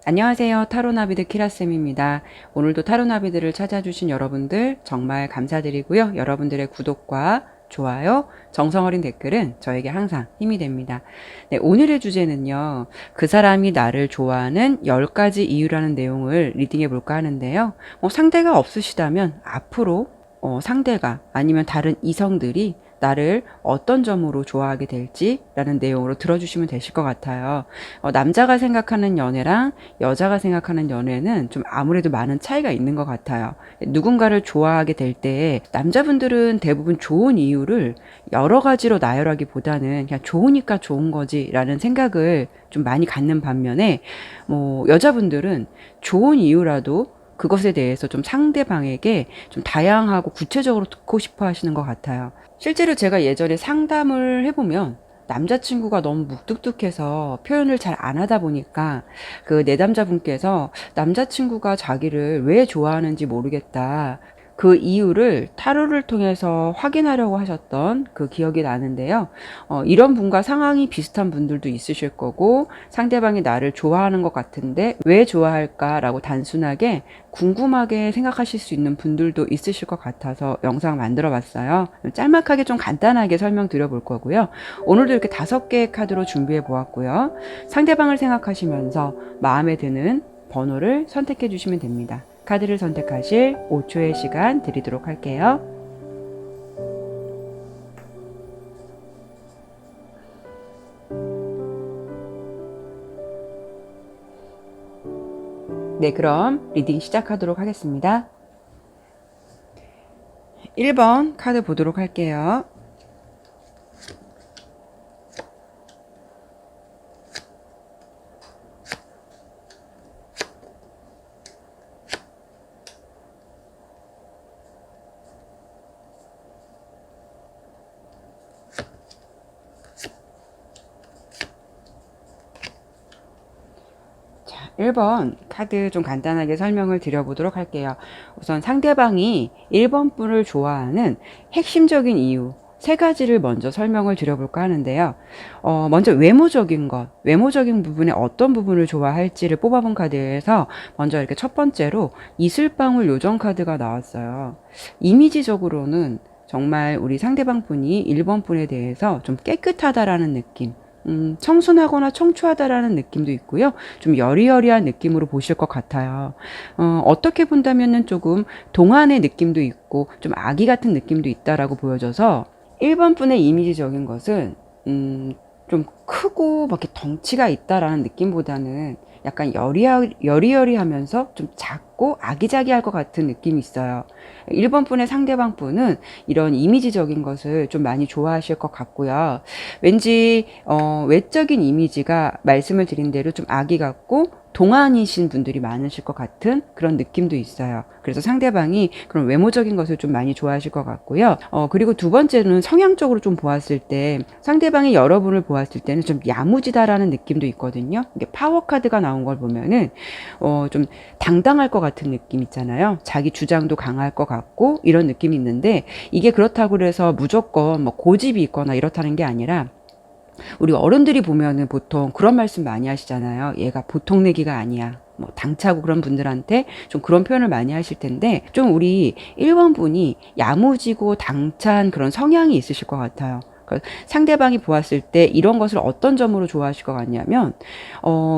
안녕하세요. 타로나비드 키라쌤입니다. 오늘도 타로나비드를 찾아주신 여러분들 정말 감사드리고요. 여러분들의 구독과 좋아요, 정성어린 댓글은 저에게 항상 힘이 됩니다. 네, 오늘의 주제는요. 그 사람이 나를 좋아하는 10가지 이유라는 내용을 리딩해 볼까 하는데요. 상대가 없으시다면 앞으로 상대가 아니면 다른 이성들이 나를 어떤 점으로 좋아하게 될지라는 내용으로 들어주시면 되실 것 같아요. 남자가 생각하는 연애랑 여자가 생각하는 연애는 좀 아무래도 많은 차이가 있는 것 같아요. 누군가를 좋아하게 될 때 남자분들은 대부분 좋은 이유를 여러 가지로 나열하기보다는 그냥 좋으니까 좋은 거지라는 생각을 좀 많이 갖는 반면에 여자분들은 좋은 이유라도 그것에 대해서 좀 상대방에게 좀 다양하고 구체적으로 듣고 싶어 하시는 것 같아요. 실제로 제가 예전에 상담을 해보면 남자친구가 너무 묵뚝뚝해서 표현을 잘 안 하다 보니까 그 내담자분께서 남자친구가 자기를 왜 좋아하는지 모르겠다. 그 이유를 타로를 통해서 확인하려고 하셨던 그 기억이 나는데요. 이런 분과 상황이 비슷한 분들도 있으실 거고 상대방이 나를 좋아하는 것 같은데 왜 좋아할까라고 단순하게 궁금하게 생각하실 수 있는 분들도 있으실 것 같아서 영상 만들어 봤어요. 짤막하게 좀 간단하게 설명드려 볼 거고요. 오늘도 이렇게 5개의 카드로 준비해 보았고요. 상대방을 생각하시면서 마음에 드는 번호를 선택해 주시면 됩니다. 카드를 선택하실 5초의 시간 드리도록 할게요. 네, 그럼 리딩 시작하도록 하겠습니다. 1번 카드 보도록 할게요. 자, 1번 카드 좀 간단하게 설명을 드려보도록 할게요. 우선 상대방이 1번 분을 좋아하는 핵심적인 이유 3가지를 먼저 설명을 드려볼까 하는데요. 먼저 외모적인 것, 외모적인 부분에 어떤 부분을 좋아할지를 뽑아본 카드에서 먼저 이렇게 첫 번째로 이슬방울 요정 카드가 나왔어요. 이미지적으로는 정말 우리 상대방 분이 1번 분에 대해서 좀 깨끗하다라는 느낌, 청순하거나 청초하다라는 느낌도 있고요. 좀 여리여리한 느낌으로 보실 것 같아요. 어떻게 본다면은 조금 동안의 느낌도 있고 좀 아기 같은 느낌도 있다라고 보여져서 1번 분의 이미지적인 것은 좀 크고 막 이렇게 덩치가 있다라는 느낌보다는 약간 여리여리하면서 좀 작고 아기자기할 것 같은 느낌이 있어요. 1번 분의 상대방 분은 이런 이미지적인 것을 좀 많이 좋아하실 것 같고요. 왠지 외적인 이미지가 말씀을 드린 대로 좀 아기 같고 동안이신 분들이 많으실 것 같은 그런 느낌도 있어요. 그래서 상대방이 그런 외모적인 것을 좀 많이 좋아하실 것 같고요. 그리고 두 번째는 성향적으로 좀 보았을 때 상대방이 여러분을 보았을 때는 좀 야무지다라는 느낌도 있거든요. 이게 파워 카드가 나온 걸 보면은 좀 당당할 것 같은 느낌 있잖아요. 자기 주장도 강할 것 같고 이런 느낌이 있는데 이게 그렇다고 해서 무조건 뭐 고집이 있거나 이렇다는 게 아니라 우리 어른들이 보면은 보통 그런 말씀 많이 하시잖아요. 얘가 보통 내기가 아니야. 뭐 당차고 그런 분들한테 좀 그런 표현을 많이 하실 텐데 좀 우리 1번 분이 야무지고 당찬 그런 성향이 있으실 것 같아요. 그러니까 상대방이 보았을 때 이런 것을 어떤 점으로 좋아하실 것 같냐면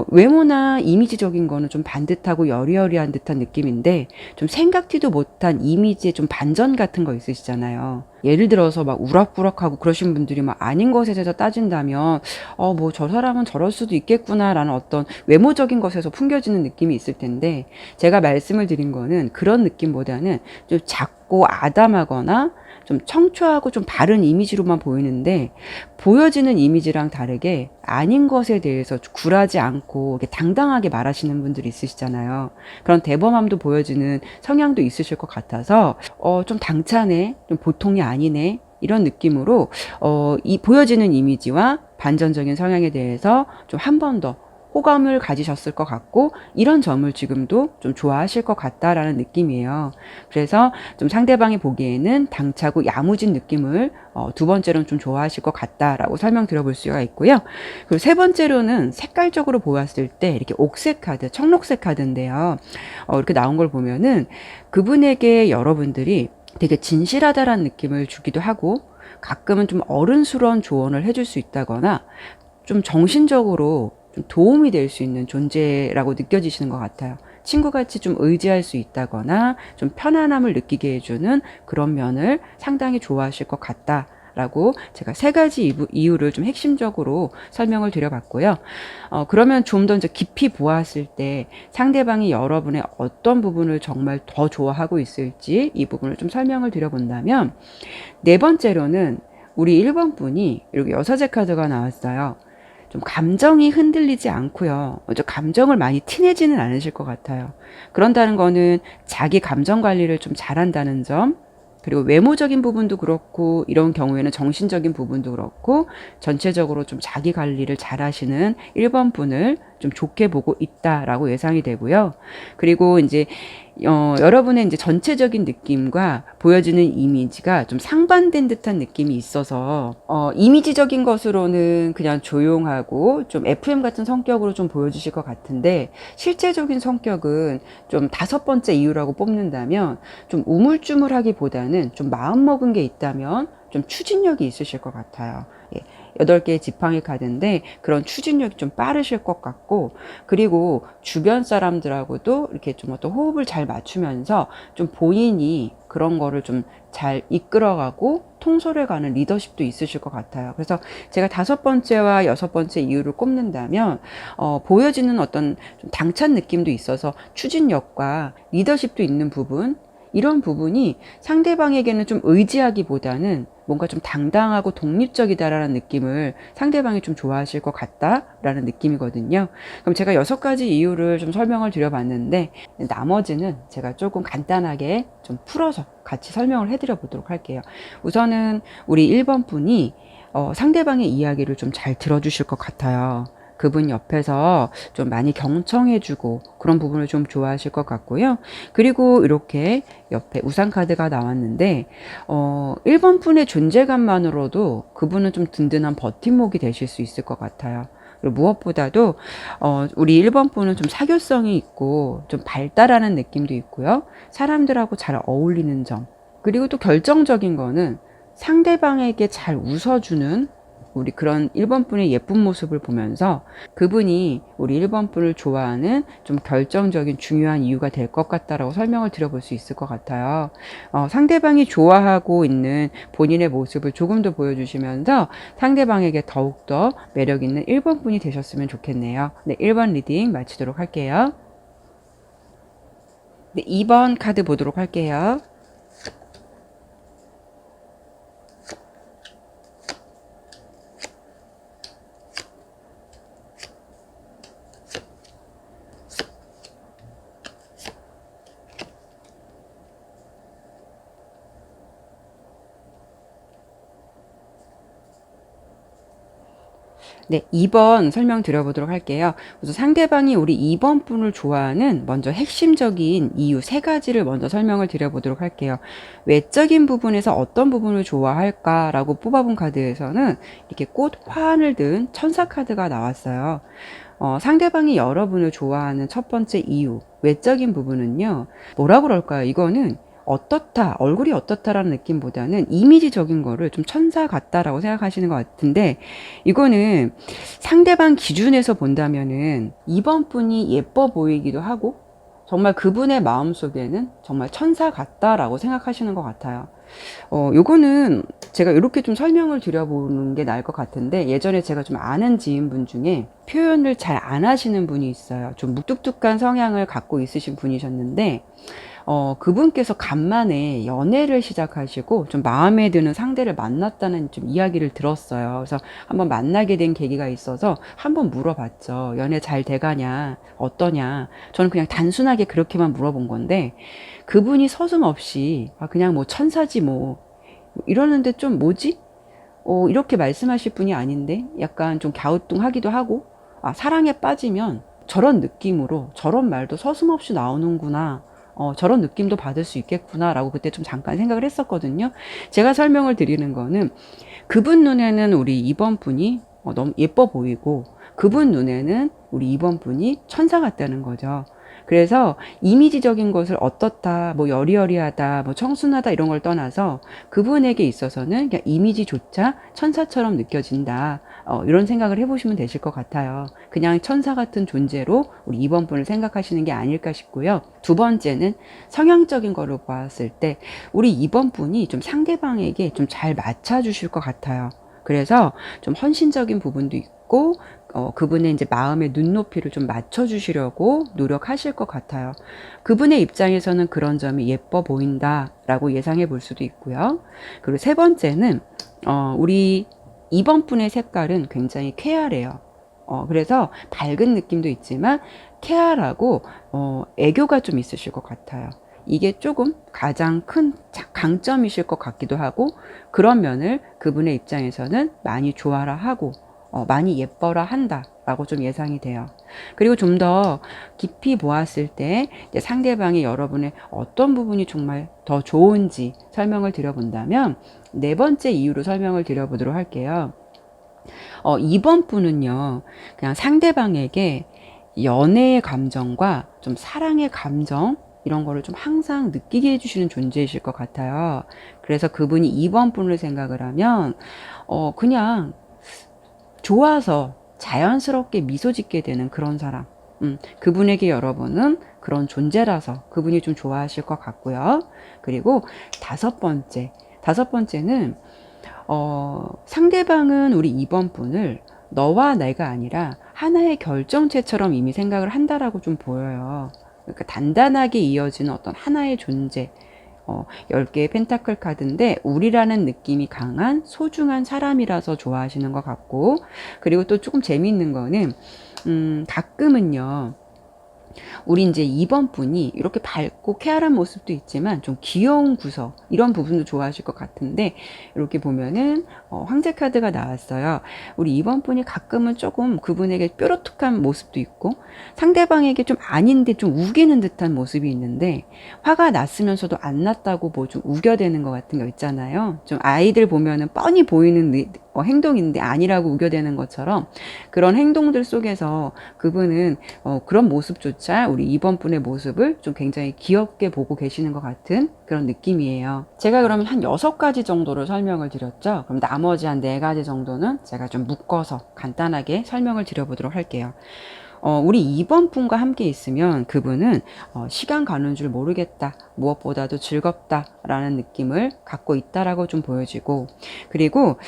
외모나 이미지적인 거는 좀 반듯하고 여리여리한 듯한 느낌인데 좀 생각지도 못한 이미지에 좀 반전 같은 거 있으시잖아요. 예를 들어서 막 우락부락하고 그러신 분들이 막 아닌 것에 대해서 따진다면 뭐 저 사람은 저럴 수도 있겠구나라는 어떤 외모적인 것에서 풍겨지는 느낌이 있을 텐데 제가 말씀을 드린 거는 그런 느낌보다는 좀 작고 아담하거나 좀 청초하고 좀 바른 이미지로만 보이는데 보여지는 이미지랑 다르게 아닌 것에 대해서 굴하지 않고 이렇게 당당하게 말하시는 분들이 있으시잖아요. 그런 대범함도 보여지는 성향도 있으실 것 같아서 좀 당차네, 좀 보통이 아니네 이런 느낌으로 이 보여지는 이미지와 반전적인 성향에 대해서 좀 한 번 더 호감을 가지셨을 것 같고 이런 점을 지금도 좀 좋아하실 것 같다라는 느낌이에요. 그래서 좀 상대방이 보기에는 당차고 야무진 느낌을 두 번째로는 좀 좋아하실 것 같다라고 설명드려볼 수가 있고요. 그리고 세 번째로는 색깔적으로 보았을 때 이렇게 옥색 카드, 청록색 카드인데요. 이렇게 나온 걸 보면은 그분에게 여러분들이 되게 진실하다라는 느낌을 주기도 하고 가끔은 좀 어른스러운 조언을 해줄 수 있다거나 좀 정신적으로 좀 도움이 될 수 있는 존재라고 느껴지시는 것 같아요. 친구같이 좀 의지할 수 있다거나 좀 편안함을 느끼게 해주는 그런 면을 상당히 좋아하실 것 같다. 라고 제가 세 가지 이유를 좀 핵심적으로 설명을 드려봤고요. 그러면 좀 더 이제 깊이 보았을 때 상대방이 여러분의 어떤 부분을 정말 더 좋아하고 있을지 이 부분을 좀 설명을 드려본다면 네 번째로는 우리 1번 분이 이렇게 여사제 카드가 나왔어요. 좀 감정이 흔들리지 않고요. 먼저 감정을 많이 티내지는 않으실 것 같아요. 그런다는 거는 자기 감정 관리를 좀 잘한다는 점, 그리고 외모적인 부분도 그렇고 이런 경우에는 정신적인 부분도 그렇고 전체적으로 좀 자기 관리를 잘 하시는 1번 분을 좀 좋게 보고 있다라고 예상이 되고요. 그리고 이제 여러분의 이제 전체적인 느낌과 보여지는 이미지가 좀 상반된 듯한 느낌이 있어서 이미지적인 것으로는 그냥 조용하고 좀 FM 같은 성격으로 좀 보여주실 것 같은데 실제적인 성격은 좀 다섯 번째 이유라고 뽑는다면 좀 우물쭈물하기보다는 좀 마음먹은 게 있다면 좀 추진력이 있으실 것 같아요. 예. 8개의 지팡이 카드인데 그런 추진력이 좀 빠르실 것 같고 그리고 주변 사람들하고도 이렇게 좀 어떤 호흡을 잘 맞추면서 좀 본인이 그런 거를 좀 잘 이끌어가고 통솔해가는 리더십도 있으실 것 같아요. 그래서 제가 다섯 번째와 여섯 번째 이유를 꼽는다면 보여지는 어떤 좀 당찬 느낌도 있어서 추진력과 리더십도 있는 부분 이런 부분이 상대방에게는 좀 의지하기보다는 뭔가 좀 당당하고 독립적이다라는 느낌을 상대방이 좀 좋아하실 것 같다라는 느낌이거든요. 그럼 제가 6가지 이유를 좀 설명을 드려봤는데 나머지는 제가 조금 간단하게 좀 풀어서 같이 설명을 해드려 보도록 할게요. 우선은 우리 1번 분이 상대방의 이야기를 좀 잘 들어주실 것 같아요. 그분 옆에서 좀 많이 경청해주고 그런 부분을 좀 좋아하실 것 같고요. 그리고 이렇게 옆에 우산카드가 나왔는데 1번 분의 존재감만으로도 그분은 좀 든든한 버팀목이 되실 수 있을 것 같아요. 그리고 무엇보다도 우리 1번 분은 좀 사교성이 있고 좀 발달하는 느낌도 있고요. 사람들하고 잘 어울리는 점 그리고 또 결정적인 거는 상대방에게 잘 웃어주는 우리 그런 1번 분의 예쁜 모습을 보면서 그분이 우리 1번 분을 좋아하는 좀 결정적인 중요한 이유가 될 것 같다라고 설명을 드려볼 수 있을 것 같아요. 상대방이 좋아하고 있는 본인의 모습을 조금 더 보여주시면서 상대방에게 더욱더 매력 있는 1번 분이 되셨으면 좋겠네요. 네, 1번 리딩 마치도록 할게요. 네, 2번 카드 보도록 할게요. 네, 2번 설명 드려보도록 할게요. 그래서 상대방이 우리 2번 분을 좋아하는 먼저 핵심적인 이유 3가지를 먼저 설명을 드려보도록 할게요. 외적인 부분에서 어떤 부분을 좋아할까라고 뽑아본 카드에서는 이렇게 꽃 화환을 든 천사 카드가 나왔어요. 상대방이 여러분을 좋아하는 첫 번째 이유, 외적인 부분은요, 뭐라 그럴까요? 이거는 어떻다, 얼굴이 어떻다라는 느낌보다는 이미지적인 거를 좀 천사 같다라고 생각하시는 것 같은데, 이거는 상대방 기준에서 본다면은 이번 분이 예뻐 보이기도 하고, 정말 그분의 마음속에는 정말 천사 같다라고 생각하시는 것 같아요. 요거는 제가 이렇게 좀 설명을 드려보는 게 나을 것 같은데 예전에 제가 좀 아는 지인분 중에 표현을 잘 안 하시는 분이 있어요. 좀 무뚝뚝한 성향을 갖고 있으신 분이셨는데 그분께서 간만에 연애를 시작하시고 좀 마음에 드는 상대를 만났다는 좀 이야기를 들었어요. 그래서 한번 만나게 된 계기가 있어서 한번 물어봤죠. 연애 잘 돼가냐, 어떠냐. 저는 그냥 단순하게 그렇게만 물어본 건데 그분이 서슴없이 그냥 뭐 천사지 뭐 이러는데 좀 뭐지? 이렇게 말씀하실 분이 아닌데 약간 좀 갸우뚱하기도 하고 사랑에 빠지면 저런 느낌으로 저런 말도 서슴없이 나오는구나. 저런 느낌도 받을 수 있겠구나 라고 그때 좀 잠깐 생각을 했었거든요. 제가 설명을 드리는 거는 그분 눈에는 우리 2번 분이 너무 예뻐 보이고 그분 눈에는 우리 2번 분이 천사 같다는 거죠. 그래서 이미지적인 것을 어떻다, 뭐 여리여리하다, 뭐 청순하다 이런 걸 떠나서 그분에게 있어서는 그냥 이미지조차 천사처럼 느껴진다. 이런 생각을 해보시면 되실 것 같아요. 그냥 천사 같은 존재로 우리 2번 분을 생각하시는 게 아닐까 싶고요. 두 번째는 성향적인 거로 보았을 때 우리 2번 분이 좀 상대방에게 좀 잘 맞춰주실 것 같아요. 그래서 좀 헌신적인 부분도 있고 그분의 이제 마음의 눈높이를 좀 맞춰주시려고 노력하실 것 같아요. 그분의 입장에서는 그런 점이 예뻐 보인다라고 예상해 볼 수도 있고요. 그리고 세 번째는 우리 2번 분의 색깔은 굉장히 쾌활해요. 그래서 밝은 느낌도 있지만 쾌활하고 애교가 좀 있으실 것 같아요. 이게 조금 가장 큰 강점이실 것 같기도 하고 그런 면을 그분의 입장에서는 많이 좋아라 하고 많이 예뻐라 한다 라고 좀 예상이 돼요. 그리고 좀 더 깊이 보았을 때 상대방이 여러분의 어떤 부분이 정말 더 좋은지 설명을 드려본다면 네 번째 이유로 설명을 드려보도록 할게요. 2번 분은요, 그냥 상대방에게 연애의 감정과 좀 사랑의 감정, 이런 거를 좀 항상 느끼게 해주시는 존재이실 것 같아요. 그래서 그분이 2번 분을 생각을 하면, 그냥 좋아서 자연스럽게 미소 짓게 되는 그런 사람. 그분에게 여러분은 그런 존재라서 그분이 좀 좋아하실 것 같고요. 그리고 다섯 번째는 상대방은 우리 2번 분을 너와 내가 아니라 하나의 결정체처럼 이미 생각을 한다라고 좀 보여요. 그러니까 단단하게 이어지는 어떤 하나의 존재. 10개의 펜타클 카드인데 우리라는 느낌이 강한 소중한 사람이라서 좋아하시는 것 같고, 그리고 또 조금 재미있는 거는 가끔은요 우리 이제 2번 분이 이렇게 밝고 쾌활한 모습도 있지만 좀 귀여운 구석 이런 부분도 좋아하실 것 같은데, 이렇게 보면은 황제 카드가 나왔어요. 우리 2번 분이 가끔은 조금 그분에게 뾰루툭한 모습도 있고 상대방에게 좀 아닌데 좀 우기는 듯한 모습이 있는데, 화가 났으면서도 안 났다고 뭐 좀 우겨대는 것 같은 거 있잖아요. 좀 아이들 보면은 뻔히 보이는 행동인데 아니라고 우겨대는 것처럼 그런 행동들 속에서 그분은 그런 모습조차 우리 2번 분의 모습을 좀 굉장히 귀엽게 보고 계시는 것 같은 그런 느낌이에요. 제가 그러면 한 6가지 정도로 설명을 드렸죠. 그럼 나머지 한 4가지 정도는 제가 좀 묶어서 간단하게 설명을 드려보도록 할게요. 우리 2번 분과 함께 있으면 그분은 시간 가는 줄 모르겠다, 무엇보다도 즐겁다라는 느낌을 갖고 있다라고 좀 보여지고, 그리고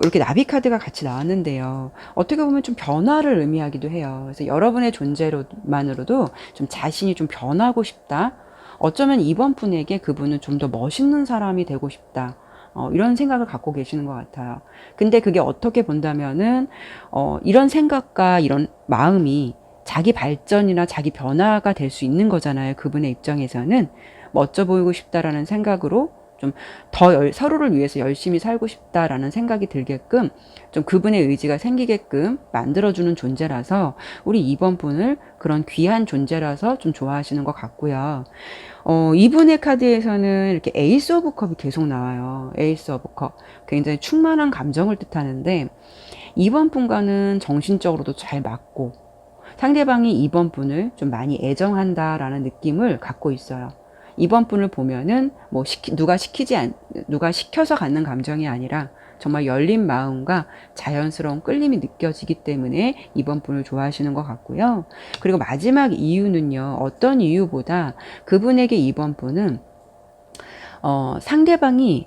이렇게 나비 카드가 같이 나왔는데요. 어떻게 보면 좀 변화를 의미하기도 해요. 그래서 여러분의 존재로만으로도 좀 자신이 좀 변하고 싶다. 어쩌면 2번 분에게 그분은 좀 더 멋있는 사람이 되고 싶다. 이런 생각을 갖고 계시는 것 같아요. 근데 그게 어떻게 본다면은, 이런 생각과 이런 마음이 자기 발전이나 자기 변화가 될 수 있는 거잖아요. 그분의 입장에서는 멋져 보이고 싶다라는 생각으로 좀 더 서로를 위해서 열심히 살고 싶다라는 생각이 들게끔 좀 그분의 의지가 생기게끔 만들어주는 존재라서 우리 2번 분을 그런 귀한 존재라서 좀 좋아하시는 것 같고요. 이분의 카드에서는 이렇게 에이스 오브 컵이 계속 나와요. 에이스 오브 컵. 굉장히 충만한 감정을 뜻하는데 2번 분과는 정신적으로도 잘 맞고 상대방이 2번 분을 좀 많이 애정한다라는 느낌을 갖고 있어요. 2번 분을 보면은 뭐 누가 시켜서 갖는 감정이 아니라 정말 열린 마음과 자연스러운 끌림이 느껴지기 때문에 2번 분을 좋아하시는 것 같고요. 그리고 마지막 이유는요, 어떤 이유보다 그분에게 2번 분은 상대방이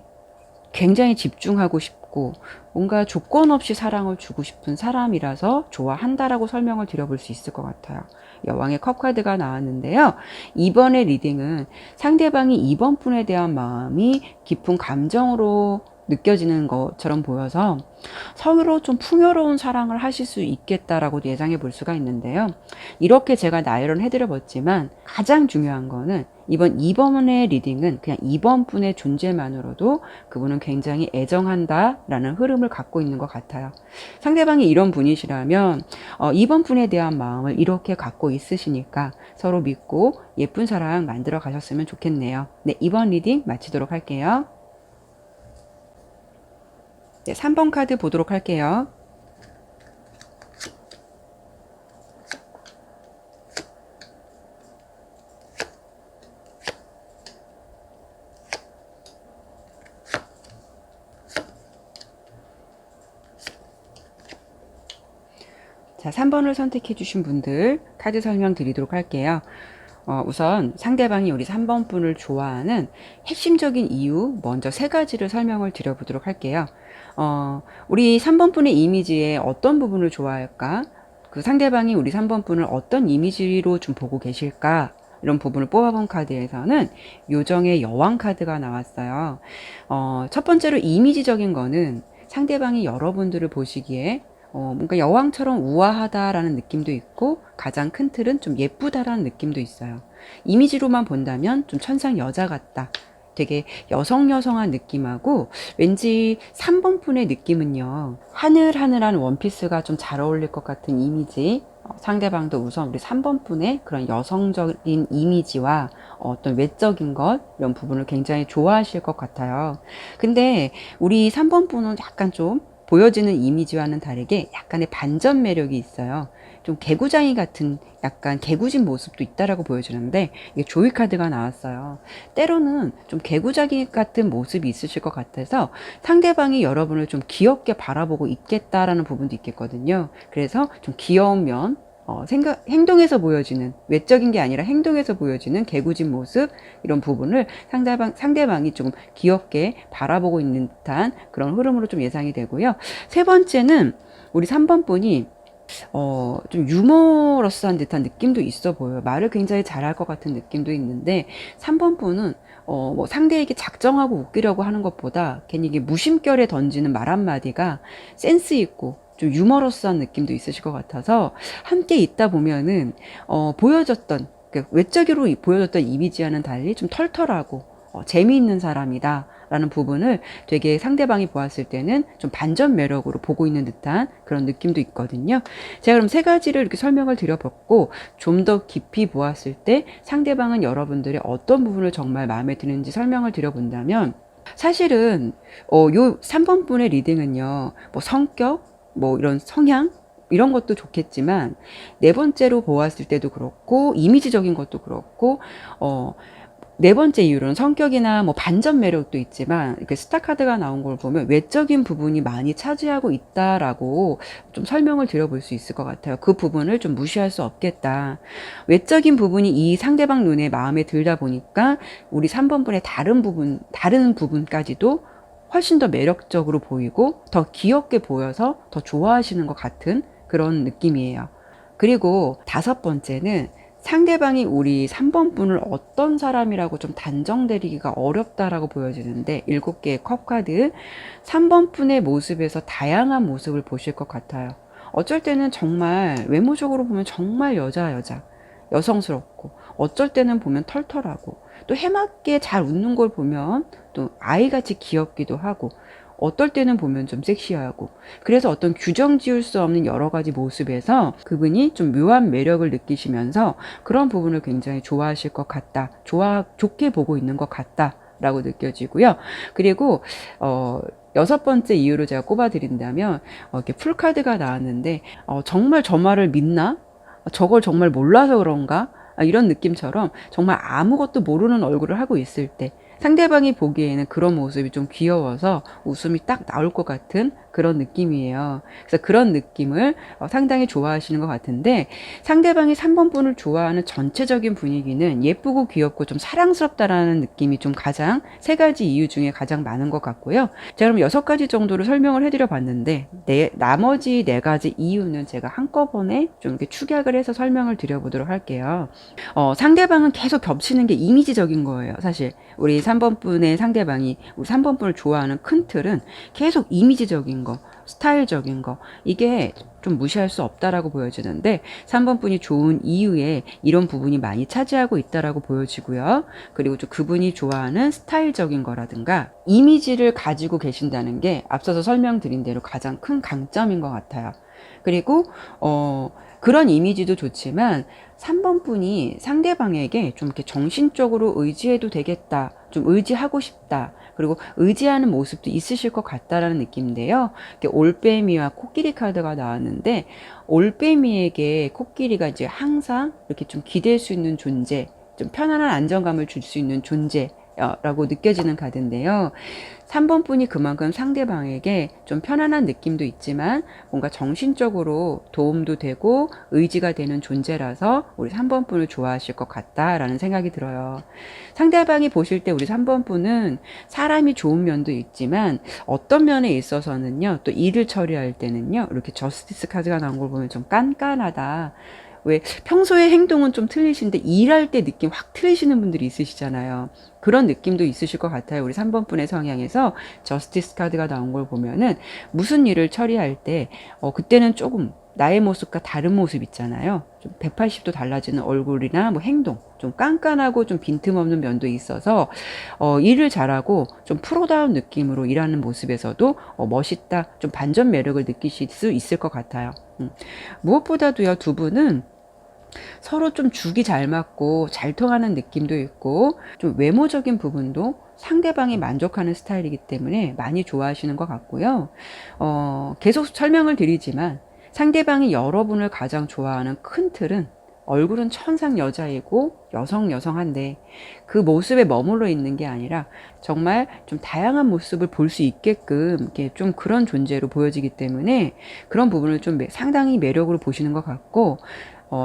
굉장히 집중하고 싶고 뭔가 조건 없이 사랑을 주고 싶은 사람이라서 좋아한다라고 설명을 드려볼 수 있을 것 같아요. 여왕의 컵 카드가 나왔는데요. 이번의 리딩은 상대방이 2번 분에 대한 마음이 깊은 감정으로 느껴지는 것처럼 보여서 서로 좀 풍요로운 사랑을 하실 수 있겠다라고 예상해 볼 수가 있는데요. 이렇게 제가 나열은 해드려 봤지만 가장 중요한 거는 이번 2번의 리딩은 그냥 2번 분의 존재만으로도 그분은 굉장히 애정한다라는 흐름을 갖고 있는 것 같아요. 상대방이 이런 분이시라면 2번 분에 대한 마음을 이렇게 갖고 있으시니까 서로 믿고 예쁜 사랑 만들어 가셨으면 좋겠네요. 네, 2번 리딩 마치도록 할게요. 네, 3번 카드 보도록 할게요. 자, 3번을 선택해 주신 분들 카드 설명 드리도록 할게요. 우선 상대방이 우리 3번 분을 좋아하는 핵심적인 이유 먼저 세 가지를 설명을 드려보도록 할게요. 우리 3번 분의 이미지에 어떤 부분을 좋아할까? 그 상대방이 우리 3번 분을 어떤 이미지로 좀 보고 계실까? 이런 부분을 뽑아본 카드에서는 요정의 여왕 카드가 나왔어요. 첫 번째로 이미지적인 거는 상대방이 여러분들을 보시기에 뭔가 여왕처럼 우아하다라는 느낌도 있고 가장 큰 틀은 좀 예쁘다라는 느낌도 있어요. 이미지로만 본다면 좀 천상 여자 같다. 되게 여성여성한 느낌하고 왠지 3번 분의 느낌은요. 하늘하늘한 원피스가 좀 잘 어울릴 것 같은 이미지. 상대방도 우선 우리 3번 분의 그런 여성적인 이미지와 어떤 외적인 것 이런 부분을 굉장히 좋아하실 것 같아요. 근데 우리 3번 분은 약간 좀 보여지는 이미지와는 다르게 약간의 반전 매력이 있어요. 좀 개구장이 같은 약간 개구진 모습도 있다라고 보여지는데 이게 조이 카드가 나왔어요. 때로는 좀 개구장이 같은 모습이 있으실 것 같아서 상대방이 여러분을 좀 귀엽게 바라보고 있겠다라는 부분도 있겠거든요. 그래서 좀 귀여운 면 행동에서 보여지는 외적인 게 아니라 행동에서 보여지는 개구진 모습 이런 부분을 상대방이 좀 귀엽게 바라보고 있는 듯한 그런 흐름으로 좀 예상이 되고요. 세 번째는 우리 3번 분이 좀 유머러스한 듯한 느낌도 있어 보여요. 말을 굉장히 잘할 것 같은 느낌도 있는데 3번 분은 뭐 상대에게 작정하고 웃기려고 하는 것보다 괜히 이게 무심결에 던지는 말 한마디가 센스 있고 좀 유머러스한 느낌도 있으실 것 같아서 함께 있다 보면은 보여졌던 외적으로 보여졌던 이미지와는 달리 좀 털털하고 재미있는 사람이다 라는 부분을 되게 상대방이 보았을 때는 좀 반전 매력으로 보고 있는 듯한 그런 느낌도 있거든요. 제가 그럼 세 가지를 이렇게 설명을 드려봤고 좀 더 깊이 보았을 때 상대방은 여러분들의 어떤 부분을 정말 마음에 드는지 설명을 드려본다면 사실은 요 3번 분의 리딩은요 뭐 성격 뭐 이런 성향 이런 것도 좋겠지만 네 번째로 보았을 때도 그렇고 이미지적인 것도 그렇고 네 번째 이유로는 성격이나 뭐 반전 매력도 있지만 이렇게 스타 카드가 나온 걸 보면 외적인 부분이 많이 차지하고 있다라고 좀 설명을 드려볼 수 있을 것 같아요. 그 부분을 좀 무시할 수 없겠다. 외적인 부분이 이 상대방 눈에 마음에 들다 보니까 우리 3번 분의 다른 부분까지도 훨씬 더 매력적으로 보이고 더 귀엽게 보여서 더 좋아하시는 것 같은 그런 느낌이에요. 그리고 다섯 번째는 상대방이 우리 3번 분을 어떤 사람이라고 좀 단정 내리기가 어렵다라고 보여지는데 7개의 컵 카드 3번 분의 모습에서 다양한 모습을 보실 것 같아요. 어쩔 때는 정말 외모적으로 보면 정말 여자 여성스럽고 어쩔 때는 보면 털털하고 또 해맑게 잘 웃는 걸 보면 또 아이같이 귀엽기도 하고 어떨 때는 보면 좀 섹시하고 그래서 어떤 규정 지을 수 없는 여러 가지 모습에서 그분이 좀 묘한 매력을 느끼시면서 그런 부분을 굉장히 좋아하실 것 같다. 좋게 보고 있는 것 같다. 라고 느껴지고요. 그리고 여섯 번째 이유로 제가 꼽아드린다면 이렇게 풀카드가 나왔는데 정말 저 말을 믿나? 저걸 정말 몰라서 그런가? 이런 느낌처럼 정말 아무것도 모르는 얼굴을 하고 있을 때 상대방이 보기에는 그런 모습이 좀 귀여워서 웃음이 딱 나올 것 같은 그런 느낌이에요. 그래서 그런 느낌을 상당히 좋아하시는 것 같은데, 상대방이 3번 분을 좋아하는 전체적인 분위기는 예쁘고 귀엽고 좀 사랑스럽다라는 느낌이 좀 가장 세 가지 이유 중에 가장 많은 것 같고요. 제가 그럼 6가지 정도로 설명을 해드려 봤는데, 나머지 4가지 이유는 제가 한꺼번에 좀 이렇게 축약을 해서 설명을 드려보도록 할게요. 상대방은 계속 겹치는 게 이미지적인 거예요. 사실 우리 3번 분의 상대방이 우리 3번 분을 좋아하는 큰 틀은 계속 이미지적인 거, 스타일적인 거, 이게 좀 무시할 수 없다라고 보여지는데, 3번 분이 좋은 이유에 이런 부분이 많이 차지하고 있다라고 보여지고요. 그리고 좀 그분이 좋아하는 스타일적인 거라든가 이미지를 가지고 계신다는 게 앞서서 설명드린 대로 가장 큰 강점인 것 같아요. 그리고 그런 이미지도 좋지만 3번 분이 상대방에게 좀 이렇게 정신적으로 의지해도 되겠다, 좀 의지하고 싶다, 그리고 의지하는 모습도 있으실 것 같다라는 느낌인데요. 올빼미와 코끼리 카드가 나왔는데, 올빼미에게 코끼리가 이제 항상 이렇게 좀 기댈 수 있는 존재, 좀 편안한 안정감을 줄 수 있는 존재 라고 느껴지는 카드인데요. 3번 분이 그만큼 상대방에게 좀 편안한 느낌도 있지만 뭔가 정신적으로 도움도 되고 의지가 되는 존재라서 우리 3번 분을 좋아하실 것 같다라는 생각이 들어요. 상대방이 보실 때 우리 3번 분은 사람이 좋은 면도 있지만 어떤 면에 있어서는요, 또 일을 처리할 때는요, 이렇게 저스티스 카드가 나온 걸 보면 좀 깐깐하다. 왜 평소에 행동은 좀 틀리신데 일할 때 느낌 확 틀리시는 분들이 있으시잖아요. 그런 느낌도 있으실 것 같아요. 우리 3번 분의 성향에서 저스티스 카드가 나온 걸 보면은 무슨 일을 처리할 때 그때는 조금 나의 모습과 다른 모습 있잖아요. 좀 180도 달라지는 얼굴이나 뭐 행동, 좀 깐깐하고 좀 빈틈없는 면도 있어서 일을 잘하고 좀 프로다운 느낌으로 일하는 모습에서도 멋있다, 좀 반전 매력을 느끼실 수 있을 것 같아요. 무엇보다도요, 두 분은 서로 좀 죽이 잘 맞고 잘 통하는 느낌도 있고, 좀 외모적인 부분도 상대방이 만족하는 스타일이기 때문에 많이 좋아하시는 것 같고요. 계속 설명을 드리지만 상대방이 여러분을 가장 좋아하는 큰 틀은 얼굴은 천상 여자이고 여성한데 그 모습에 머물러 있는 게 아니라 정말 좀 다양한 모습을 볼 수 있게끔 이렇게 좀 그런 존재로 보여지기 때문에 그런 부분을 좀 상당히 매력으로 보시는 것 같고,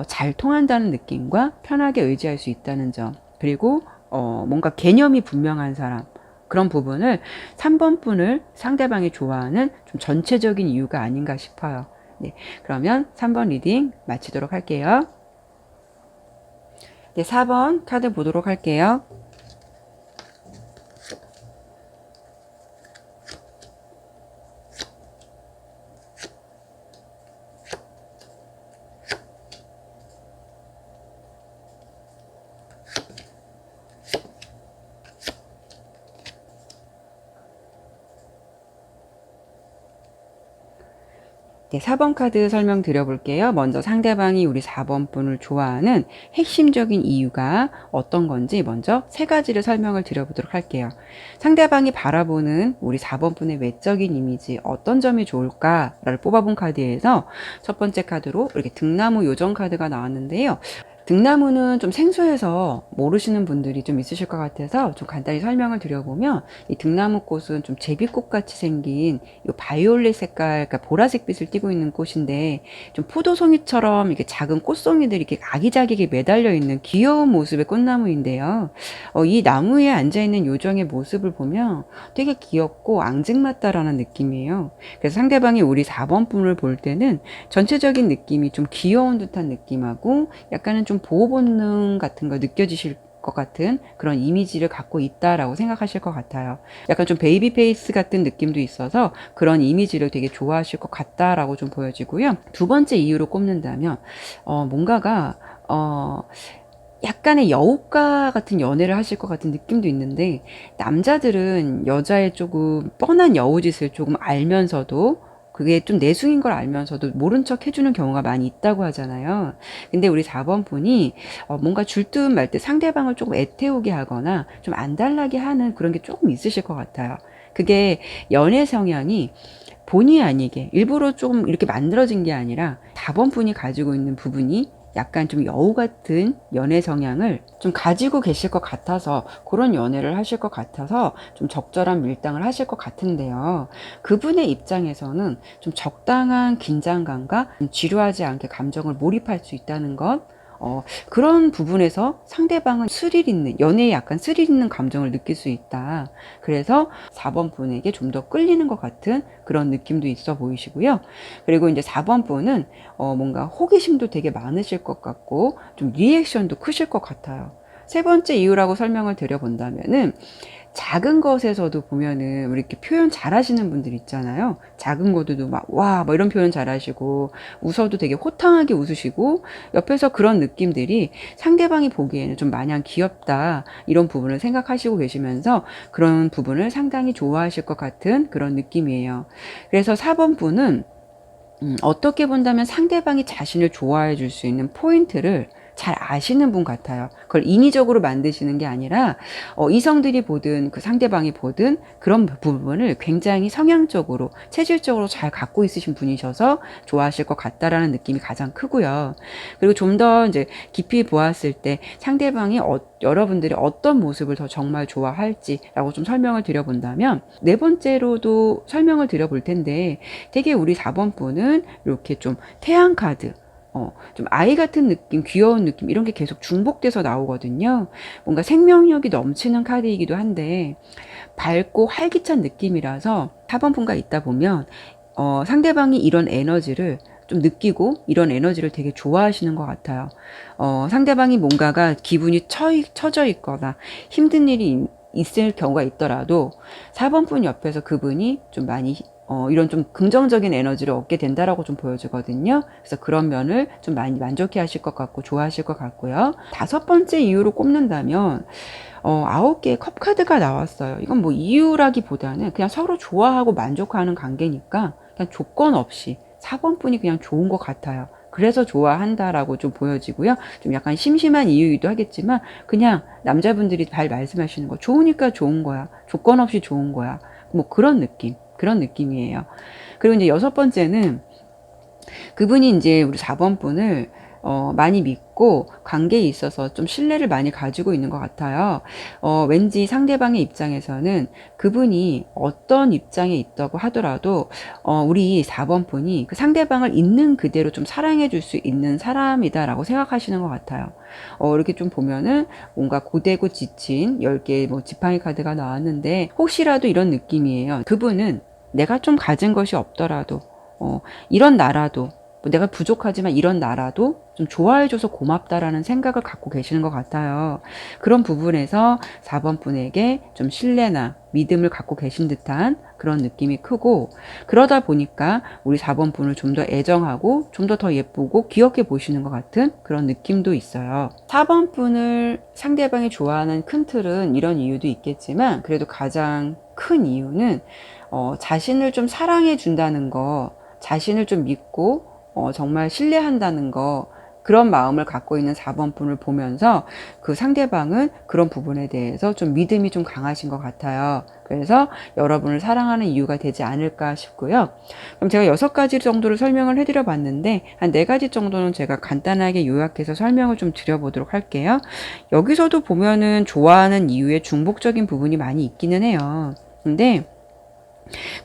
잘 통한다는 느낌과 편하게 의지할 수 있다는 점, 그리고 뭔가 개념이 분명한 사람, 그런 부분을 3번 분을 상대방이 좋아하는 좀 전체적인 이유가 아닌가 싶어요. 네, 그러면 3번 리딩 마치도록 할게요. 네, 4번 카드 보도록 할게요. 네, 4번 카드 설명 드려볼게요. 먼저 상대방이 우리 4번 분을 좋아하는 핵심적인 이유가 어떤 건지 먼저 3가지를 설명을 드려보도록 할게요. 상대방이 바라보는 우리 4번 분의 외적인 이미지, 어떤 점이 좋을까를 뽑아본 카드에서 첫 번째 카드로 이렇게 등나무 요정 카드가 나왔는데요. 등나무는 좀 생소해서 모르시는 분들이 좀 있으실 것 같아서 좀 간단히 설명을 드려보면, 이 등나무 꽃은 좀 제비꽃 같이 생긴 이 바이올렛 색깔, 그러니까 보라색 빛을 띠고 있는 꽃인데, 좀 포도송이처럼 이렇게 작은 꽃송이들이 이렇게 아기자기하게 매달려 있는 귀여운 모습의 꽃나무인데요. 이 나무에 앉아 있는 요정의 모습을 보면 되게 귀엽고 앙증맞다라는 느낌이에요. 그래서 상대방이 우리 4번 분을 볼 때는 전체적인 느낌이 좀 귀여운 듯한 느낌하고 약간은 좀 보호 본능 같은 거 느껴지실 것 같은 그런 이미지를 갖고 있다라고 생각하실 것 같아요. 약간 좀 베이비 페이스 같은 느낌도 있어서 그런 이미지를 되게 좋아하실 것 같다라고 좀 보여지고요. 두 번째 이유로 꼽는다면 뭔가가 약간의 여우가 같은 연애를 하실 것 같은 느낌도 있는데, 남자들은 여자의 조금 뻔한 여우짓을 조금 알면서도, 그게 좀 내숭인 걸 알면서도 모른 척 해주는 경우가 많이 있다고 하잖아요. 근데 우리 4번 분이 뭔가 줄 듯 말 듯 상대방을 조금 애태우게 하거나 좀 안달나게 하는 그런 게 조금 있으실 것 같아요. 그게 연애 성향이 본의 아니게 일부러 좀 이렇게 만들어진 게 아니라 4번 분이 가지고 있는 부분이 약간 좀 여우 같은 연애 성향을 좀 가지고 계실 것 같아서 그런 연애를 하실 것 같아서 좀 적절한 밀당을 하실 것 같은데요. 그분의 입장에서는 좀 적당한 긴장감과 지루하지 않게 감정을 몰입할 수 있다는 것, 그런 부분에서 상대방은 스릴 있는, 연애에 약간 스릴 있는 감정을 느낄 수 있다. 그래서 4번 분에게 좀 더 끌리는 것 같은 그런 느낌도 있어 보이시고요. 그리고 이제 4번 분은 뭔가 호기심도 되게 많으실 것 같고 좀 리액션도 크실 것 같아요. 세 번째 이유라고 설명을 드려본다면은 작은 것에서도 보면은 우리 이렇게 표현 잘하시는 분들 있잖아요. 작은 것도 막 와, 뭐 이런 표현 잘하시고 웃어도 되게 호탕하게 웃으시고 옆에서 그런 느낌들이 상대방이 보기에는 좀 마냥 귀엽다 이런 부분을 생각하시고 계시면서 그런 부분을 상당히 좋아하실 것 같은 그런 느낌이에요. 그래서 4번 분은 어떻게 본다면 상대방이 자신을 좋아해 줄 수 있는 포인트를 잘 아시는 분 같아요. 그걸 인위적으로 만드시는 게 아니라 이성들이 보든 그 상대방이 보든 그런 부분을 굉장히 성향적으로 체질적으로 잘 갖고 있으신 분이셔서 좋아하실 것 같다라는 느낌이 가장 크고요. 그리고 좀 더 이제 깊이 보았을 때 상대방이 여러분들이 어떤 모습을 더 정말 좋아할지라고 좀 설명을 드려본다면 네 번째로도 설명을 드려볼 텐데 되게 우리 4번 분은 이렇게 좀 태양 카드 좀 아이 같은 느낌, 귀여운 느낌 이런 게 계속 중복돼서 나오거든요. 뭔가 생명력이 넘치는 카드이기도 한데 밝고 활기찬 느낌이라서 4번 분과 있다 보면 상대방이 이런 에너지를 좀 느끼고 이런 에너지를 되게 좋아하시는 것 같아요. 상대방이 뭔가가 기분이 처져 있거나 힘든 일이 있을 경우가 있더라도 4번 분 옆에서 그분이 좀 많이 이런 좀 긍정적인 에너지를 얻게 된다라고 좀 보여지거든요. 그래서 그런 면을 좀 많이 만족해 하실 것 같고 좋아하실 것 같고요. 다섯 번째 이유로 꼽는다면 9개의 컵 카드가 나왔어요. 이건 뭐 이유라기보다는 그냥 서로 좋아하고 만족하는 관계니까 그냥 조건 없이 4번 분이 그냥 좋은 것 같아요. 그래서 좋아한다라고 좀 보여지고요. 좀 약간 심심한 이유이기도 하겠지만 그냥 남자분들이 잘 말씀하시는 거 좋으니까 좋은 거야. 조건 없이 좋은 거야. 뭐 그런 느낌. 그런 느낌이에요. 그리고 이제 여섯 번째는 그분이 이제 우리 4번 분을 많이 믿고 관계에 있어서 좀 신뢰를 많이 가지고 있는 것 같아요. 왠지 상대방의 입장에서는 그분이 어떤 입장에 있다고 하더라도 우리 4번 분이 그 상대방을 있는 그대로 좀 사랑해 줄 수 있는 사람이다라고 생각하시는 것 같아요. 이렇게 좀 보면은 뭔가 고되고 지친 10개 뭐 지팡이 카드가 나왔는데 혹시라도 이런 느낌이에요. 그분은 내가 좀 가진 것이 없더라도 이런 나라도 뭐 내가 부족하지만 이런 나라도 좀 좋아해줘서 고맙다라는 생각을 갖고 계시는 것 같아요. 그런 부분에서 4번 분에게 좀 신뢰나 믿음을 갖고 계신 듯한 그런 느낌이 크고 그러다 보니까 우리 4번 분을 좀 더 애정하고 좀 더 예쁘고 귀엽게 보시는 것 같은 그런 느낌도 있어요. 4번 분을 상대방이 좋아하는 큰 틀은 이런 이유도 있겠지만 그래도 가장 큰 이유는 자신을 좀 사랑해 준다는 거, 자신을 좀 믿고 정말 신뢰한다는 거, 그런 마음을 갖고 있는 4번 분을 보면서 그 상대방은 그런 부분에 대해서 좀 믿음이 좀 강하신 것 같아요. 그래서 여러분을 사랑하는 이유가 되지 않을까 싶고요. 그럼 제가 6가지 정도를 설명을 해드려 봤는데 한 4가지 정도는 제가 간단하게 요약해서 설명을 좀 드려보도록 할게요. 여기서도 보면은 좋아하는 이유에 중복적인 부분이 많이 있기는 해요. 근데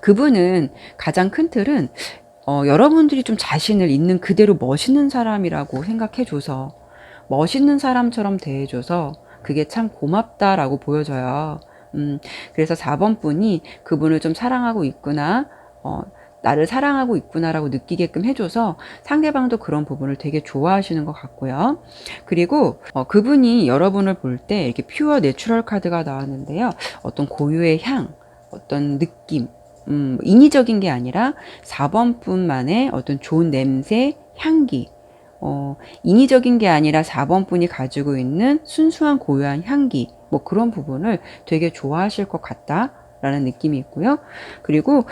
그분은 가장 큰 틀은 여러분들이 좀 자신을 있는 그대로 멋있는 사람이라고 생각해줘서 멋있는 사람처럼 대해줘서 그게 참 고맙다라고 보여져요. 그래서 4번 분이 그분을 좀 사랑하고 있구나, 나를 사랑하고 있구나라고 느끼게끔 해줘서 상대방도 그런 부분을 되게 좋아하시는 것 같고요. 그리고 그분이 여러분을 볼 때 이렇게 퓨어 내추럴 카드가 나왔는데요. 어떤 고유의 향, 어떤 느낌, 인위적인 게 아니라 4번 분만의 어떤 좋은 냄새, 향기, 인위적인 게 아니라 4번 분이 가지고 있는 순수한 고유한 향기, 뭐 그런 부분을 되게 좋아하실 것 같다. 라는 느낌이 있고요. 그리고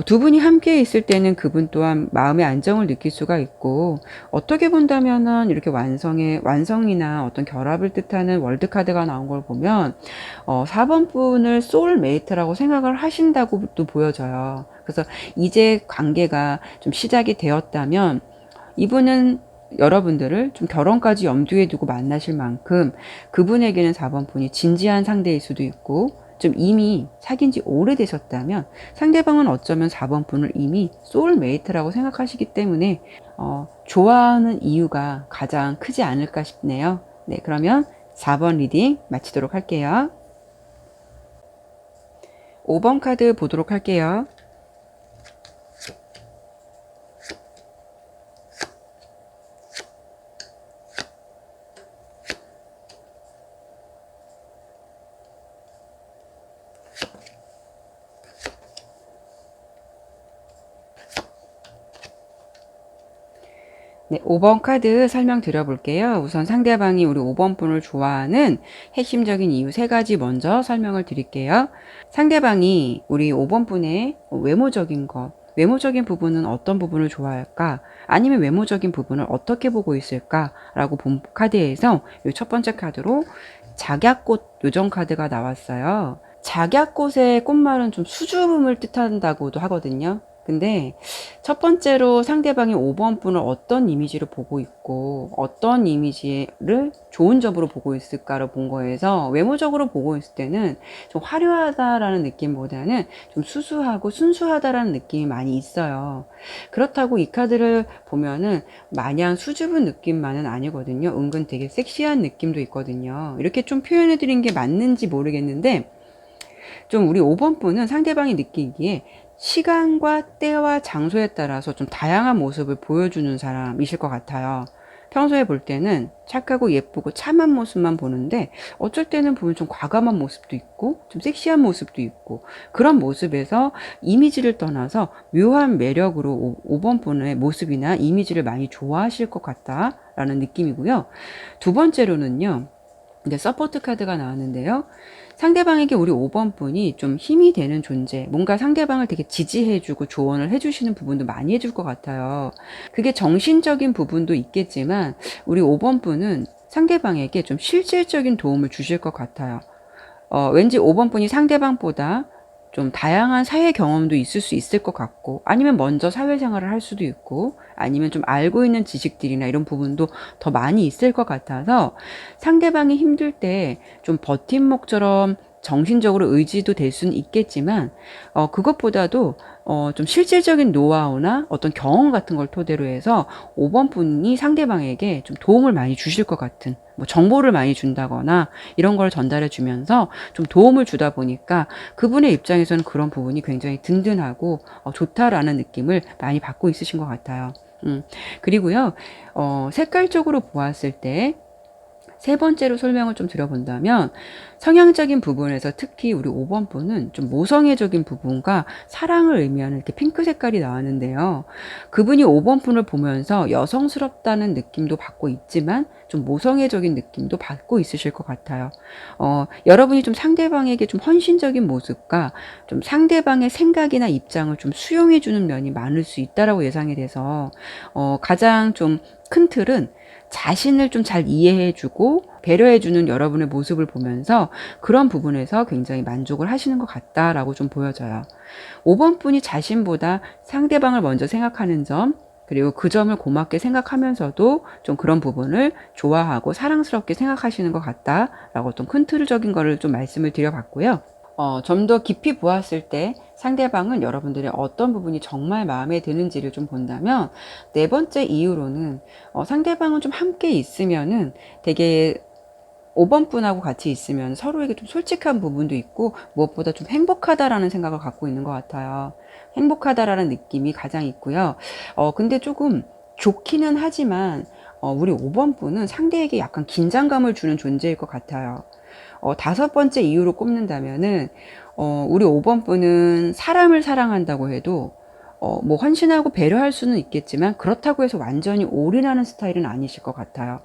두 분이 함께 있을 때는 그분 또한 마음의 안정을 느낄 수가 있고 어떻게 본다면은 이렇게 완성이나 어떤 결합을 뜻하는 월드 카드가 나온 걸 보면 4번 분을 소울메이트라고 생각을 하신다고도 보여져요. 그래서 이제 관계가 좀 시작이 되었다면 이분은 여러분들을 좀 결혼까지 염두에 두고 만나실 만큼 그분에게는 4번 분이 진지한 상대일 수도 있고, 좀 이미 사귄 지 오래되셨다면 상대방은 어쩌면 4번 분을 이미 소울메이트라고 생각하시기 때문에 좋아하는 이유가 가장 크지 않을까 싶네요. 네, 그러면 4번 리딩 마치도록 할게요. 5번 카드 보도록 할게요. 네, 5번 카드 설명드려 볼게요. 우선 상대방이 우리 5번 분을 좋아하는 핵심적인 이유 3가지 먼저 설명을 드릴게요. 상대방이 우리 5번 분의 외모적인 것, 외모적인 부분은 어떤 부분을 좋아할까? 아니면 외모적인 부분을 어떻게 보고 있을까? 라고 본 카드에서 이 첫 번째 카드로 작약꽃 요정 카드가 나왔어요. 작약꽃의 꽃말은 좀 수줍음을 뜻한다고도 하거든요. 근데 첫 번째로 상대방이 5번 분을 어떤 이미지로 보고 있고 어떤 이미지를 좋은 점으로 보고 있을까를 본 거에서 외모적으로 보고 있을 때는 좀 화려하다라는 느낌보다는 좀 수수하고 순수하다라는 느낌이 많이 있어요. 그렇다고 이 카드를 보면은 마냥 수줍은 느낌만은 아니거든요. 은근 되게 섹시한 느낌도 있거든요. 이렇게 좀 표현해 드린 게 맞는지 모르겠는데, 좀 우리 5번 분은 상대방이 느끼기에 시간과 때와 장소에 따라서 좀 다양한 모습을 보여주는 사람이실 것 같아요. 평소에 볼 때는 착하고 예쁘고 참한 모습만 보는데 어쩔 때는 보면 좀 과감한 모습도 있고 좀 섹시한 모습도 있고, 그런 모습에서 이미지를 떠나서 묘한 매력으로 5번 분의 모습이나 이미지를 많이 좋아하실 것 같다라는 느낌이고요. 두 번째로는요, 이제 서포트 카드가 나왔는데요. 상대방에게 우리 5번 분이 좀 힘이 되는 존재, 뭔가 상대방을 되게 지지해주고 조언을 해주시는 부분도 많이 해줄 것 같아요. 그게 정신적인 부분도 있겠지만 우리 5번 분은 상대방에게 좀 실질적인 도움을 주실 것 같아요. 왠지 5번 분이 상대방보다 좀 다양한 사회 경험도 있을 수 있을 것 같고, 아니면 먼저 사회생활을 할 수도 있고, 아니면 좀 알고 있는 지식들이나 이런 부분도 더 많이 있을 것 같아서 상대방이 힘들 때 좀 버팀목처럼 정신적으로 의지도 될 수는 있겠지만, 그것보다도 좀 실질적인 노하우나 어떤 경험 같은 걸 토대로 해서 5번 분이 상대방에게 좀 도움을 많이 주실 것 같은, 뭐 정보를 많이 준다거나 이런 걸 전달해 주면서 좀 도움을 주다 보니까 그분의 입장에서는 그런 부분이 굉장히 든든하고 좋다라는 느낌을 많이 받고 있으신 것 같아요. 그리고요, 색깔적으로 보았을 때 세 번째로 설명을 좀 드려본다면, 성향적인 부분에서 특히 우리 5번 분은 좀 모성애적인 부분과 사랑을 의미하는 이렇게 핑크 색깔이 나왔는데요. 그분이 5번 분을 보면서 여성스럽다는 느낌도 받고 있지만 좀 모성애적인 느낌도 받고 있으실 것 같아요. 여러분이 좀 상대방에게 좀 헌신적인 모습과 좀 상대방의 생각이나 입장을 좀 수용해주는 면이 많을 수 있다라고 예상이 돼서, 가장 좀 큰 틀은 자신을 좀 잘 이해해주고 배려해주는 여러분의 모습을 보면서 그런 부분에서 굉장히 만족을 하시는 것 같다라고 좀 보여져요. 5번 분이 자신보다 상대방을 먼저 생각하는 점, 그리고 그 점을 고맙게 생각하면서도 좀 그런 부분을 좋아하고 사랑스럽게 생각하시는 것 같다라고 좀 큰 틀적인 거를 좀 말씀을 드려봤고요. 좀 더 깊이 보았을 때 상대방은 여러분들의 어떤 부분이 정말 마음에 드는지를 좀 본다면, 네 번째 이유로는 상대방은 좀 함께 있으면은 되게 5번 분하고 같이 있으면 서로에게 좀 솔직한 부분도 있고 무엇보다 좀 행복하다라는 생각을 갖고 있는 것 같아요. 행복하다라는 느낌이 가장 있고요. 근데 조금 좋기는 하지만 우리 5번 분은 상대에게 약간 긴장감을 주는 존재일 것 같아요. 다섯 번째 이유로 꼽는다면은, 우리 5번 분은 사람을 사랑한다고 해도, 뭐 헌신하고 배려할 수는 있겠지만, 그렇다고 해서 완전히 올인하는 스타일은 아니실 것 같아요.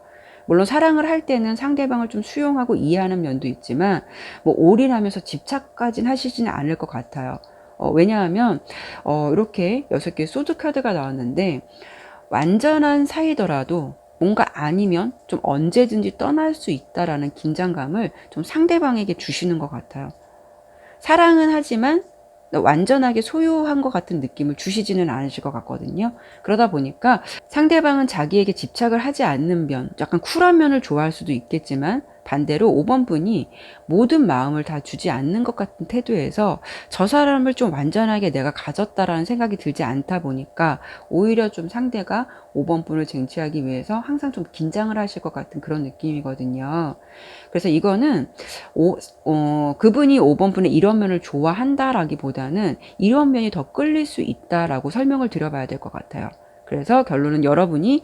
물론 사랑을 할 때는 상대방을 좀 수용하고 이해하는 면도 있지만, 뭐 올인하면서 집착까지는 하시지는 않을 것 같아요. 왜냐하면, 이렇게 6개 소드 카드가 나왔는데, 완전한 사이더라도 뭔가 아니면 좀 언제든지 떠날 수 있다라는 긴장감을 좀 상대방에게 주시는 것 같아요. 사랑은 하지만 완전하게 소유한 것 같은 느낌을 주시지는 않으실 것 같거든요. 그러다 보니까 상대방은 자기에게 집착을 하지 않는 면, 약간 쿨한 면을 좋아할 수도 있겠지만 반대로 5번 분이 모든 마음을 다 주지 않는 것 같은 태도에서 저 사람을 좀 완전하게 내가 가졌다라는 생각이 들지 않다 보니까 오히려 좀 상대가 5번 분을 쟁취하기 위해서 항상 좀 긴장을 하실 것 같은 그런 느낌이거든요. 그래서 이거는 그분이 5번 분의 이런 면을 좋아한다라기보다는 이런 면이 더 끌릴 수 있다라고 설명을 드려봐야 될 것 같아요. 그래서 결론은 여러분이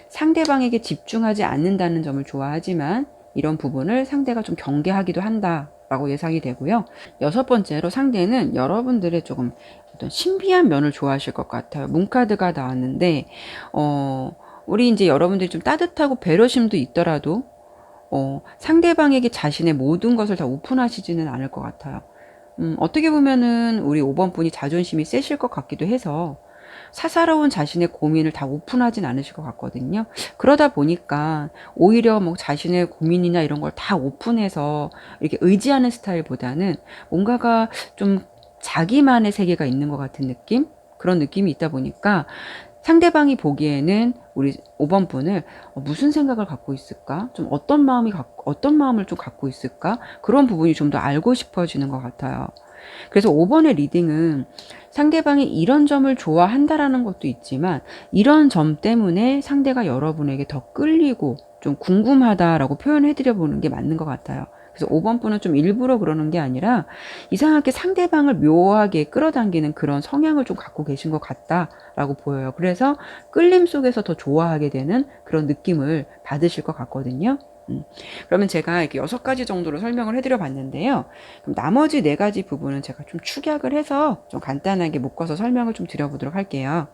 상대방에게 집중하지 않는다는 점을 좋아하지만 이런 부분을 상대가 좀 경계하기도 한다라고 예상이 되고요. 6번째로 상대는 여러분들의 조금 어떤 신비한 면을 좋아하실 것 같아요. 문카드가 나왔는데 우리 이제 여러분들이 좀 따뜻하고 배려심도 있더라도 상대방에게 자신의 모든 것을 다 오픈하시지는 않을 것 같아요. 어떻게 보면은 우리 5번 분이 자존심이 세실 것 같기도 해서 사사로운 자신의 고민을 다 오픈하진 않으실 것 같거든요. 그러다 보니까 오히려 뭐 자신의 고민이나 이런 걸 다 오픈해서 이렇게 의지하는 스타일보다는 뭔가가 좀 자기만의 세계가 있는 것 같은 느낌? 그런 느낌이 있다 보니까 상대방이 보기에는 우리 5번 분을 무슨 생각을 갖고 있을까? 좀 어떤 마음을 좀 갖고 있을까? 그런 부분이 좀 더 알고 싶어지는 것 같아요. 그래서 5번의 리딩은 상대방이 이런 점을 좋아한다라는 것도 있지만 이런 점 때문에 상대가 여러분에게 더 끌리고 좀 궁금하다라고 표현해드려 보는 게 맞는 것 같아요. 그래서 5번 분은 좀 일부러 그러는 게 아니라 이상하게 상대방을 묘하게 끌어당기는 그런 성향을 좀 갖고 계신 것 같다라고 보여요. 그래서 끌림 속에서 더 좋아하게 되는 그런 느낌을 받으실 것 같거든요. 그러면 제가 이렇게 6가지 정도로 설명을 해드려 봤는데요. 그럼 나머지 4가지 부분은 제가 좀 축약을 해서 좀 간단하게 묶어서 설명을 좀 드려보도록 할게요.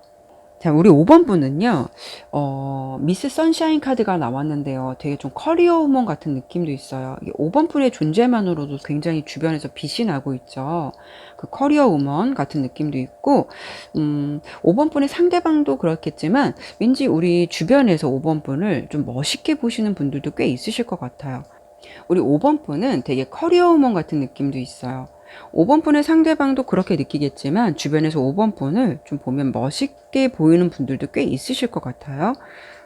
자, 우리 5번 분은요, 미스 선샤인 카드가 나왔는데요. 되게 좀 커리어 우먼 같은 느낌도 있어요. 5번 분의 존재만으로도 굉장히 주변에서 빛이 나고 있죠. 그 커리어 우먼 같은 느낌도 있고, 5번 분의 상대방도 그렇겠지만, 왠지 우리 주변에서 5번 분을 좀 멋있게 보시는 분들도 꽤 있으실 것 같아요. 우리 5번 분은 되게 커리어 우먼 같은 느낌도 있어요. 5번 분의 상대방도 그렇게 느끼겠지만 주변에서 5번 분을 좀 보면 멋있게 보이는 분들도 꽤 있으실 것 같아요.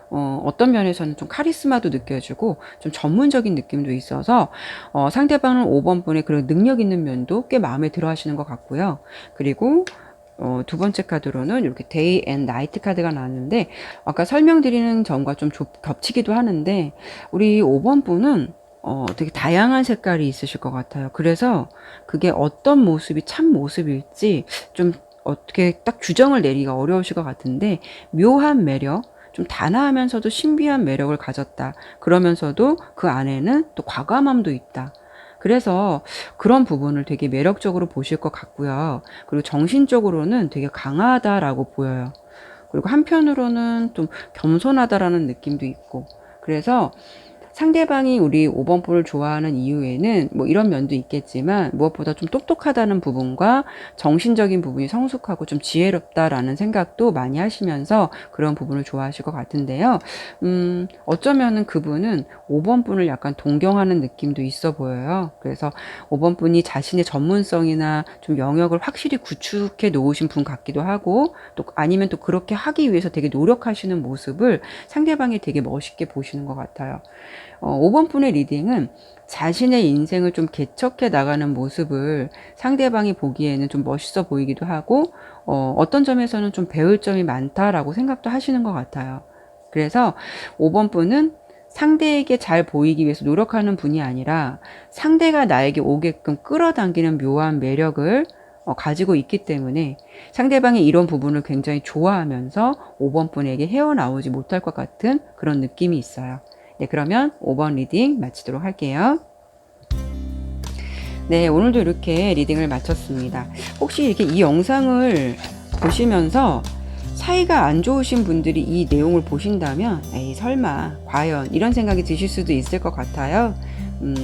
어떤 면에서는 좀 카리스마도 느껴지고 좀 전문적인 느낌도 있어서 상대방은 5번 분의 그런 능력 있는 면도 꽤 마음에 들어 하시는 것 같고요. 그리고 2번째 카드로는 이렇게 데이 앤 나이트 카드가 나왔는데 아까 설명드리는 점과 좀 겹치기도 하는데 우리 5번 분은 되게 다양한 색깔이 있으실 것 같아요. 그래서 그게 어떤 모습이 참 모습일지 좀 어떻게 딱 규정을 내리기가 어려우실 것 같은데 묘한 매력, 좀 단아하면서도 신비한 매력을 가졌다. 그러면서도 그 안에는 또 과감함도 있다. 그래서 그런 부분을 되게 매력적으로 보실 것 같고요. 그리고 정신적으로는 되게 강하다라고 보여요. 그리고 한편으로는 좀 겸손하다라는 느낌도 있고. 그래서 상대방이 우리 5번 분을 좋아하는 이유에는 뭐 이런 면도 있겠지만 무엇보다 좀 똑똑하다는 부분과 정신적인 부분이 성숙하고 좀 지혜롭다라는 생각도 많이 하시면서 그런 부분을 좋아하실 것 같은데요. 어쩌면은 그분은 5번 분을 약간 동경하는 느낌도 있어 보여요. 그래서 5번 분이 자신의 전문성이나 좀 영역을 확실히 구축해 놓으신 분 같기도 하고 또 아니면 또 그렇게 하기 위해서 되게 노력하시는 모습을 상대방이 되게 멋있게 보시는 것 같아요. 5번 분의 리딩은 자신의 인생을 좀 개척해 나가는 모습을 상대방이 보기에는 좀 멋있어 보이기도 하고 어떤 점에서는 좀 배울 점이 많다라고 생각도 하시는 것 같아요. 그래서 5번 분은 상대에게 잘 보이기 위해서 노력하는 분이 아니라 상대가 나에게 오게끔 끌어당기는 묘한 매력을 가지고 있기 때문에 상대방이 이런 부분을 굉장히 좋아하면서 5번 분에게 헤어나오지 못할 것 같은 그런 느낌이 있어요. 네, 그러면 5번 리딩 마치도록 할게요. 네, 오늘도 이렇게 리딩을 마쳤습니다. 혹시 이렇게 이 영상을 보시면서 사이가 안 좋으신 분들이 이 내용을 보신다면 에이 설마 과연 이런 생각이 드실 수도 있을 것 같아요.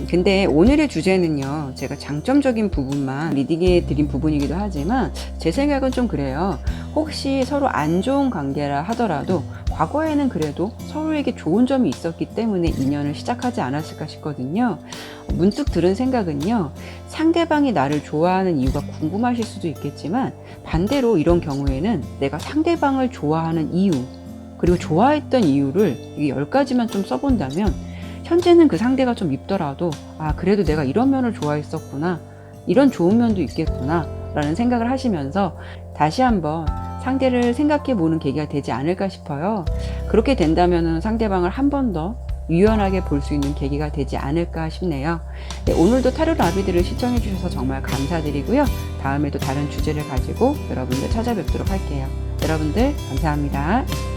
근데 오늘의 주제는요, 제가 장점적인 부분만 리딩해 드린 부분이기도 하지만 제 생각은 좀 그래요. 혹시 서로 안 좋은 관계라 하더라도 과거에는 그래도 서로에게 좋은 점이 있었기 때문에 인연을 시작하지 않았을까 싶거든요. 문득 들은 생각은요, 상대방이 나를 좋아하는 이유가 궁금하실 수도 있겠지만 반대로 이런 경우에는 내가 상대방을 좋아하는 이유, 그리고 좋아했던 이유를 10가지만 좀 써본다면 현재는 그 상대가 좀 밉더라도 그래도 내가 이런 면을 좋아했었구나, 이런 좋은 면도 있겠구나 라는 생각을 하시면서 다시 한번 상대를 생각해 보는 계기가 되지 않을까 싶어요. 그렇게 된다면 상대방을 한 번 더 유연하게 볼 수 있는 계기가 되지 않을까 싶네요. 네, 오늘도 타로 나비들을 시청해 주셔서 정말 감사드리고요. 다음에도 다른 주제를 가지고 여러분들 찾아뵙도록 할게요. 여러분들 감사합니다.